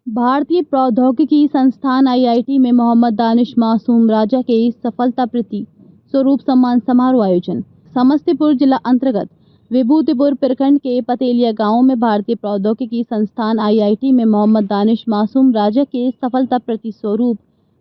भारतीय प्रौद्योगिकी संस्थान आईआईटी में मोहम्मद दानिश मासूम राजा के सफलता प्रति स्वरूप सम्मान समारोह आयोजन। समस्तीपुर जिला अंतर्गत विभूतिपुर प्रखंड के पतेलिया गांव में भारतीय प्रौद्योगिकी संस्थान आईआईटी में मोहम्मद दानिश मासूम राजा के सफलता प्रति स्वरूप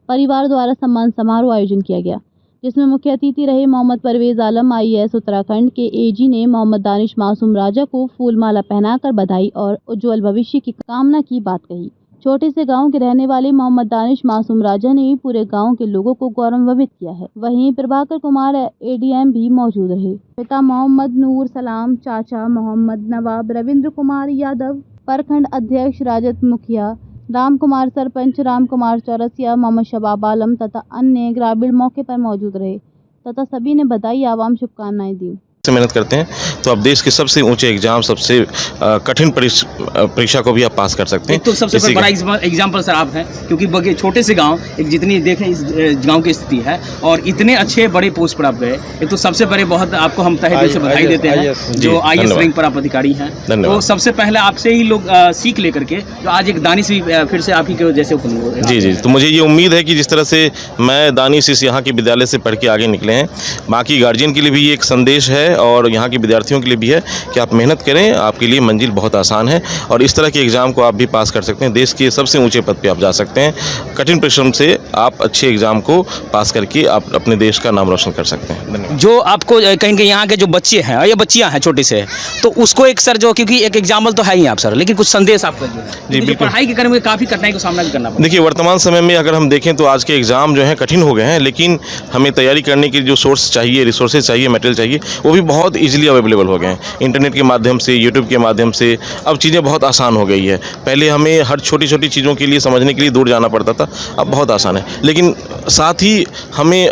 परिवार द्वारा सम्मान समारोह आयोजन किया गया, जिसमें मुख्य अतिथि रहे मोहम्मद परवेज आलम आईएएस उत्तराखंड के एजी ने मोहम्मद दानिश मासूम राजा को फूल माला पहनाकर बधाई और उज्जवल भविष्य की कामना की बात कही। छोटे से गांव के रहने वाले मोहम्मद दानिश मासूम राजा ने पूरे गांव के लोगों को गौरवान्वित किया है। वहीं प्रभाकर कुमार एडीएम भी मौजूद रहे। पिता मोहम्मद नूर सलाम, चाचा मोहम्मद नवाब, रविंद्र कुमार यादव प्रखंड अध्यक्ष, राजत मुखिया राम कुमार सरपंच, राम कुमार चौरसिया, मोहम्मद शबाब आलम तथा अन्य ग्रामीण मौके पर मौजूद रहे तथा सभी ने बधाई आवाम शुभकामनाएं दी। से मेहनत करते हैं तो आप देश के सबसे ऊंचे एग्जाम, सबसे कठिन परीक्षा को भी आप पास कर सकते हैं। तो सबसे बड़ा एग्जाम्पल सर आप हैं, क्योंकि छोटे से गांव, एक जितनी देखें इस गांव की स्थिति है और इतने अच्छे बड़े पोस्ट पर आप गए, एक तो सबसे बड़े बहुत आपको हम तहे दिल से बधाई देते हैं जो आईएएस रैंक पर आप अधिकारी हैं। तो सबसे पहले आपसे ही लोग सीख लेकर के जो आज एक दानिश भी फिर से आप ही के जैसे ओपन जी। तो मुझे ये उम्मीद है कि जिस तरह से मैं दानिश इस यहाँ के विद्यालय से पढ़ के आगे निकले हैं, बाकी गार्जियन के लिए भी ये एक संदेश है और यहाँ के विद्यार्थियों के लिए भी है कि आप मेहनत करें, आपके लिए मंजिल बहुत आसान है और इस तरह के एग्ज़ाम को आप भी पास कर सकते हैं। देश के सबसे ऊंचे पद पे आप जा सकते हैं। कठिन परिश्रम से आप अच्छे एग्ज़ाम को पास करके आप अपने देश का नाम रोशन कर सकते हैं। जो आपको कहीं यहाँ के जो बच्चे हैं या बच्चियाँ हैं छोटे से, तो उसको एक सर जो, क्योंकि एक एग्जाम्पल तो है ही आप सर, लेकिन कुछ संदेश आपका जो है जी बिल्कुल पढ़ाई के क्रम में काफ़ी कठिनाई का सामना भी करना पड़ता है। देखिए, वर्तमान समय में अगर हम देखें तो आज के एग्ज़ाम जो हैं कठिन हो गए हैं, लेकिन हमें तैयारी करने के जो सोर्स चाहिए, रिसोर्सेज चाहिए, मटेरियल चाहिए, वो भी बहुत ईजिली अवेलेबल हो गए हैं। इंटरनेट के माध्यम से, यूट्यूब के माध्यम से अब चीज़ें बहुत आसान हो गई है। पहले हमें हर छोटी छोटी चीज़ों के लिए समझने के लिए दूर जाना पड़ता था, अब बहुत आसान है। लेकिन साथ ही हमें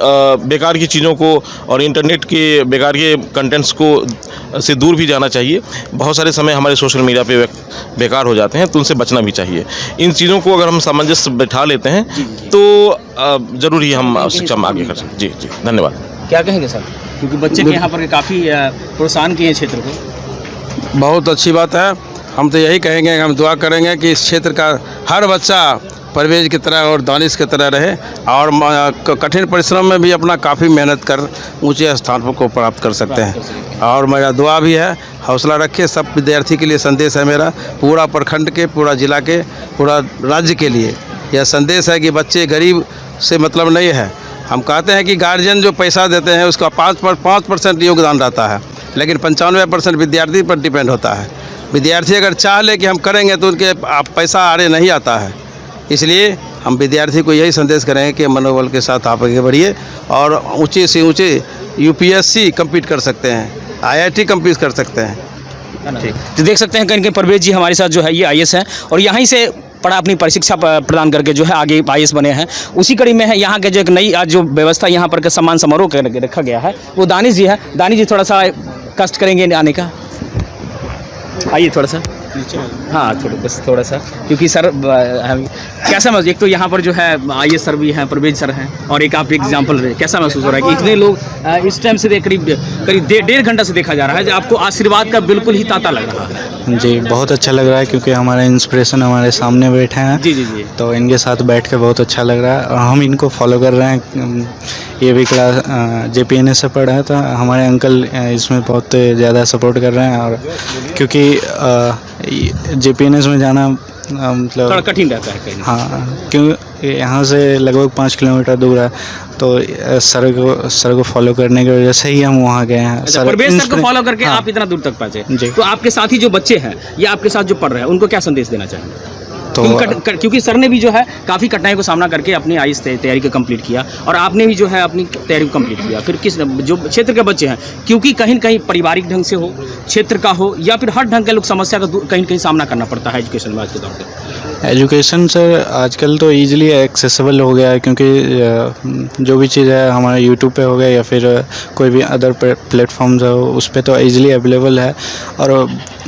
बेकार की चीज़ों को और इंटरनेट के बेकार के कंटेंट्स को से दूर भी जाना चाहिए। बहुत सारे समय हमारे सोशल मीडिया पे बेकार हो जाते हैं, तो उनसे बचना भी चाहिए। इन चीज़ों को अगर हम सामंजस्य बैठा लेते हैं तो ज़रूर ही हम शिक्षा में आगे कर सकते हैं। जी, धन्यवाद। क्या कहेंगे सर, क्योंकि बच्चे के यहाँ पर काफ़ी प्रोत्साहन किए क्षेत्र को? बहुत अच्छी बात है। हम तो यही कहेंगे, हम दुआ करेंगे कि इस क्षेत्र का हर बच्चा परवेज की तरह और दानिश की तरह रहे और कठिन परिश्रम में भी अपना काफ़ी मेहनत कर ऊंचे स्थान को प्राप्त कर सकते हैं। और मेरा दुआ भी है, हौसला रखे। सब विद्यार्थी के लिए संदेश है मेरा, पूरा प्रखंड के, पूरा जिला के, पूरा राज्य के लिए यह संदेश है कि बच्चे गरीब से मतलब नहीं है। हम कहते हैं कि गार्जियन जो पैसा देते हैं उसका 5% योगदान रहता है, लेकिन 95% विद्यार्थी पर डिपेंड होता है। विद्यार्थी अगर चाह ले कि हम करेंगे तो उनके पैसा आड़े नहीं आता है। इसलिए हम विद्यार्थी को यही संदेश करेंगे कि मनोबल के साथ आप आगे बढ़िए और ऊंचे से ऊंचे यूपीएससी कम्पीट कर सकते हैं, आईआईटी कम्पीट कर सकते हैं। ठीक, तो देख सकते हैं कहीं परवेज जी हमारे साथ जो है ये आईएएस हैं और यहीं से पढ़ा, अपनी प्रशिक्षा प्रदान करके जो है आगे आईएएस बने हैं। उसी कड़ी में है यहाँ के जो एक नई आज जो व्यवस्था यहाँ पर सम्मान समारोह करके रखा गया है, वो दानिश जी है। दानिश जी थोड़ा सा कष्ट करेंगे आने का, आइए थोड़ा सा हाँ, थोड़ा सा, क्योंकि सर कैसा महसूस, एक तो यहाँ पर जो है आईएएस सर भी हैं, परवेज सर हैं और एक आप एग्जाम्पल रहे, कैसा महसूस हो रहा है कि इतने लोग इस टाइम से करीब 1.5 घंटा से देखा जा रहा है जो आपको आशीर्वाद का बिल्कुल ही तांता लग रहा है? जी, बहुत अच्छा लग रहा है क्योंकि हमारे इंस्पिरेशन हमारे सामने बैठे हैं। जी। तो इनके साथ बैठ के बहुत अच्छा लग रहा है और हम इनको फॉलो कर रहे हैं। ये भी क्लास JPNS से पढ़ा है, तो हमारे अंकल इसमें बहुत ज़्यादा सपोर्ट कर रहे हैं। और क्योंकि JPNS में जाना मतलब थोड़ा कठिन रहता है कहीं। हाँ, क्योंकि यहाँ से लगभग 5 किलोमीटर दूर है, तो सर को फॉलो करने की वजह से ही हम वहाँ गए हैं। अच्छा, परवेज सर को फॉलो करके आप इतना दूर तक पहुँचे। तो आपके साथी जो बच्चे हैं या आपके साथ जो पढ़ रहे हैं उनको क्या संदेश देना चाहेंगे? तो क्योंकि सर ने भी जो है काफ़ी कठिनाई को सामना करके अपनी आईएएस तैयारी को कंप्लीट किया और आपने भी जो है अपनी तैयारी को कंप्लीट किया, फिर किस जो क्षेत्र के बच्चे हैं, क्योंकि कहीं न कहीं पारिवारिक ढंग से हो, क्षेत्र का हो या फिर हर ढंग के लोग समस्या का कहीं न कहीं सामना करना पड़ता है एजुकेशन में आज के दौर पर। एजुकेशन सर आजकल तो ईजिली एक्सेसिबल हो गया है, क्योंकि जो भी चीज़ है हमारे यूट्यूब पे हो गया या फिर कोई भी अदर प्लेटफॉर्म्स हो उस पर तो ईजिली अवेलेबल है। और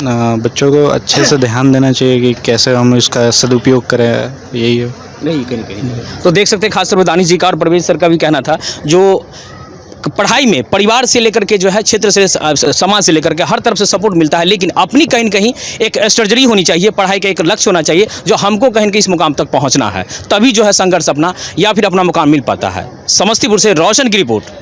बच्चों को अच्छे से ध्यान देना चाहिए कि कैसे हम इसका सदुपयोग करें, यही है। नहीं कहीं तो देख सकते हैं, खासतौर पर दानिश जी का और परवेज सर का भी कहना था, जो पढ़ाई में परिवार से लेकर के जो है क्षेत्र से समाज से लेकर के हर तरफ से सपोर्ट मिलता है, लेकिन अपनी कहीं न कहीं एक स्ट्रेटजी होनी चाहिए, पढ़ाई का एक लक्ष्य होना चाहिए जो हमको कहीं न कहीं इस मुकाम तक पहुंचना है, तभी जो है संघर्ष अपना या फिर अपना मुकाम मिल पाता है। समस्तीपुर से रोशन की रिपोर्ट।